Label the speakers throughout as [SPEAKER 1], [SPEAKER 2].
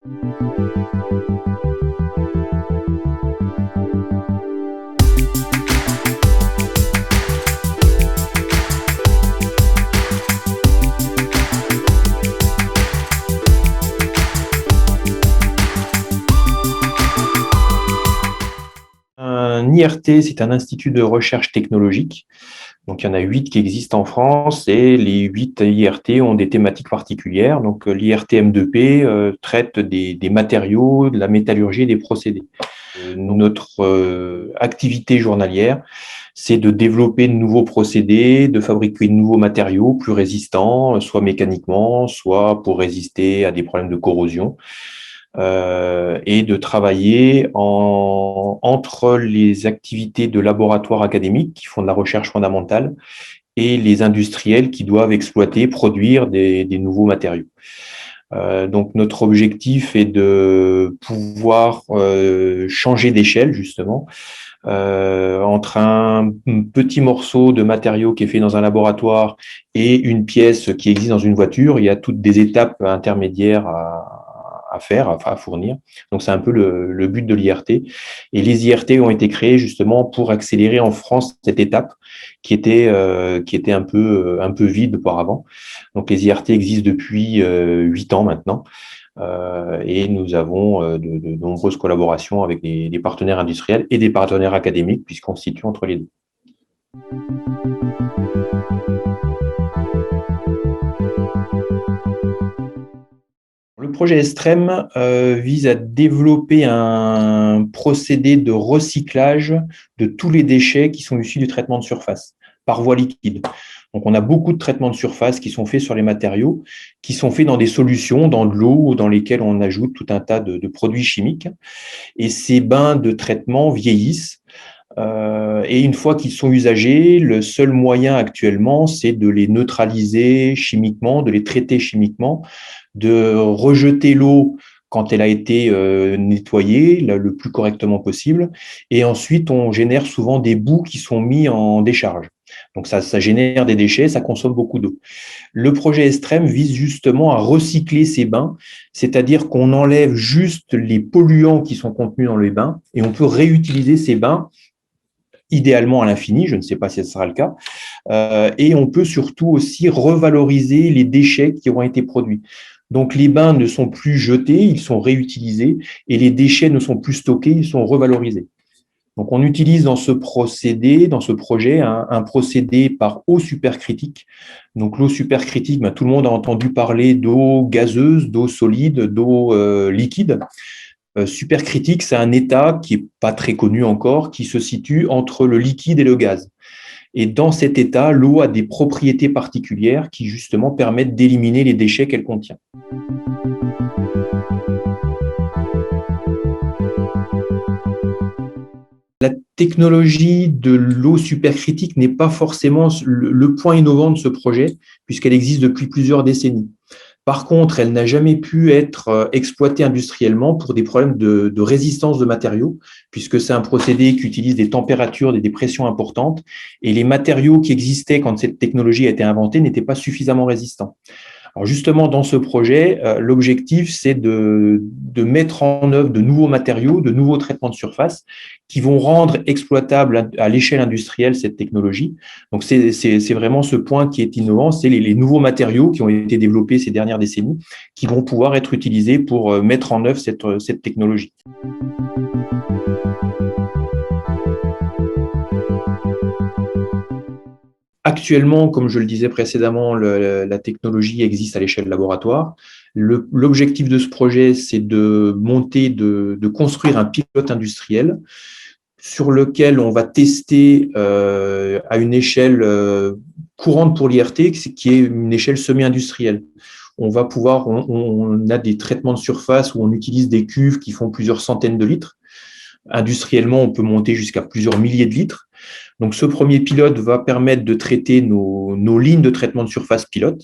[SPEAKER 1] Un IRT, c'est un institut de recherche technologique. Donc, il y en a 8 qui existent en France et les 8 IRT ont des thématiques particulières. Donc, l'IRT M2P traite des matériaux, de la métallurgie et des procédés. Notre activité journalière, c'est de développer de nouveaux procédés, de fabriquer de nouveaux matériaux plus résistants, soit mécaniquement, soit pour résister à des problèmes de corrosion. Et de travailler entre les activités de laboratoire académique qui font de la recherche fondamentale et les industriels qui doivent exploiter, produire des nouveaux matériaux. Donc, notre objectif est de pouvoir changer d'échelle, justement, entre un petit morceau de matériau qui est fait dans un laboratoire et une pièce qui existe dans une voiture. Il y a toutes des étapes intermédiaires à faire, à fournir. Donc, c'est un peu le but de l'IRT. Et les IRT ont été créés justement pour accélérer en France cette étape qui était un peu vide auparavant. Donc, les IRT existent depuis 8 ans maintenant. Et nous avons de nombreuses collaborations avec des partenaires industriels et des partenaires académiques puisqu'on se situe entre les deux. Le projet Estrem vise à développer un procédé de recyclage de tous les déchets qui sont issus du traitement de surface par voie liquide. Donc, on a beaucoup de traitements de surface qui sont faits sur les matériaux, qui sont faits dans des solutions, dans de l'eau ou dans lesquelles on ajoute tout un tas de produits chimiques. Et ces bains de traitement vieillissent. Et une fois qu'ils sont usagés, le seul moyen actuellement, c'est de les neutraliser chimiquement, de les traiter chimiquement, de rejeter l'eau quand elle a été nettoyée le plus correctement possible. Et ensuite, on génère souvent des boues qui sont mis en décharge. Donc, ça génère des déchets, ça consomme beaucoup d'eau. Le projet Estrem vise justement à recycler ces bains, c'est-à-dire qu'on enlève juste les polluants qui sont contenus dans les bains et on peut réutiliser ces bains idéalement à l'infini, je ne sais pas si ce sera le cas, et on peut surtout aussi revaloriser les déchets qui auront été produits. Donc, les bains ne sont plus jetés, ils sont réutilisés, et les déchets ne sont plus stockés, ils sont revalorisés. Donc, on utilise dans ce procédé, dans ce projet, un procédé par eau supercritique. Donc, l'eau supercritique, tout le monde a entendu parler d'eau gazeuse, d'eau solide, d'eau liquide. Supercritique, c'est un état qui n'est pas très connu encore, qui se situe entre le liquide et le gaz. Et dans cet état, l'eau a des propriétés particulières qui, justement, permettent d'éliminer les déchets qu'elle contient. La technologie de l'eau supercritique n'est pas forcément le point innovant de ce projet, puisqu'elle existe depuis plusieurs décennies. Par contre, elle n'a jamais pu être exploitée industriellement pour des problèmes de résistance de matériaux, puisque c'est un procédé qui utilise des températures, des pressions importantes, et les matériaux qui existaient quand cette technologie a été inventée n'étaient pas suffisamment résistants. Alors justement, dans ce projet, l'objectif, c'est de mettre en œuvre de nouveaux matériaux, de nouveaux traitements de surface qui vont rendre exploitable à l'échelle industrielle cette technologie. Donc, c'est vraiment ce point qui est innovant, c'est les nouveaux matériaux qui ont été développés ces dernières décennies qui vont pouvoir être utilisés pour mettre en œuvre cette technologie. Actuellement, comme je le disais précédemment, la technologie existe à l'échelle laboratoire. L'objectif de ce projet, c'est de construire un pilote industriel sur lequel on va tester à une échelle courante pour l'IRT, qui est une échelle semi-industrielle. On a des traitements de surface où on utilise des cuves qui font plusieurs centaines de litres. Industriellement, on peut monter jusqu'à plusieurs milliers de litres. Donc, ce premier pilote va permettre de traiter nos lignes de traitement de surface pilote.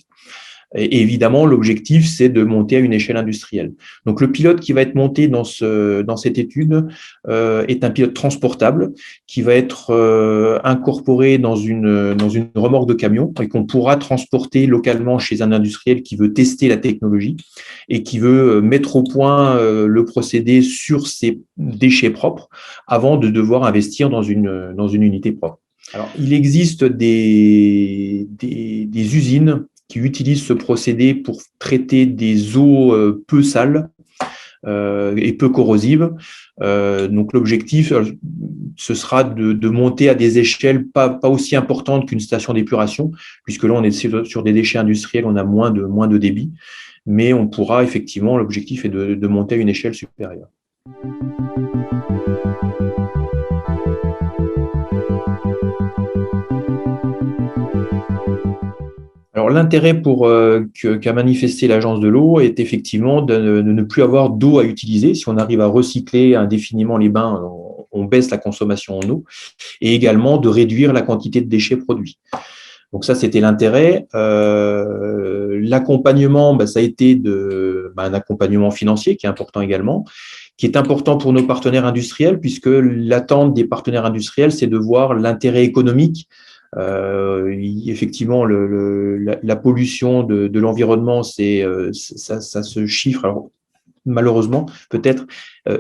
[SPEAKER 1] Et évidemment, l'objectif, c'est de monter à une échelle industrielle. Donc, le pilote qui va être monté dans cette étude est un pilote transportable qui va être incorporé dans une remorque de camion et qu'on pourra transporter localement chez un industriel qui veut tester la technologie et qui veut mettre au point le procédé sur ses déchets propres avant de devoir investir dans une unité propre. Alors, il existe des usines qui utilisent ce procédé pour traiter des eaux peu sales et peu corrosives. Donc, l'objectif, ce sera de monter à des échelles pas aussi importantes qu'une station d'épuration, puisque là, on est sur des déchets industriels, on a moins de débit, mais on pourra effectivement, l'objectif est de monter à une échelle supérieure. Alors, l'intérêt qu'a manifesté l'Agence de l'eau est effectivement de ne plus avoir d'eau à utiliser. Si on arrive à recycler indéfiniment les bains, on baisse la consommation en eau, et également de réduire la quantité de déchets produits. Donc ça, c'était l'intérêt. L'accompagnement, ça a été un accompagnement financier qui est important également, qui est important pour nos partenaires industriels, puisque l'attente des partenaires industriels, c'est de voir l'intérêt économique. Effectivement, la pollution de l'environnement, ça se chiffre. Alors, malheureusement, peut-être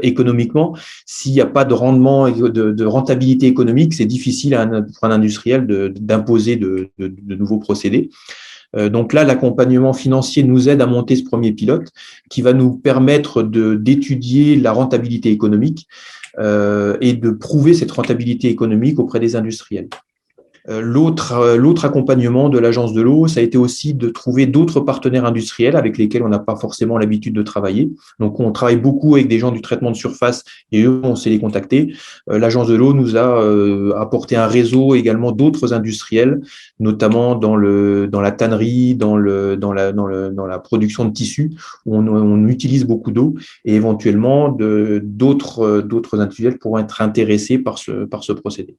[SPEAKER 1] économiquement, s'il n'y a pas de rendement, de rentabilité économique, c'est difficile pour un industriel d'imposer de nouveaux procédés. Donc là, l'accompagnement financier nous aide à monter ce premier pilote qui va nous permettre d'étudier la rentabilité économique et de prouver cette rentabilité économique auprès des industriels. L'autre accompagnement de l'Agence de l'eau, ça a été aussi de trouver d'autres partenaires industriels avec lesquels on n'a pas forcément l'habitude de travailler. Donc, on travaille beaucoup avec des gens du traitement de surface et eux, on sait les contacter. L'Agence de l'eau nous a apporté un réseau également d'autres industriels, notamment dans la tannerie, dans la production de tissus, où on utilise beaucoup d'eau et éventuellement d'autres industriels pourront être intéressés par ce procédé.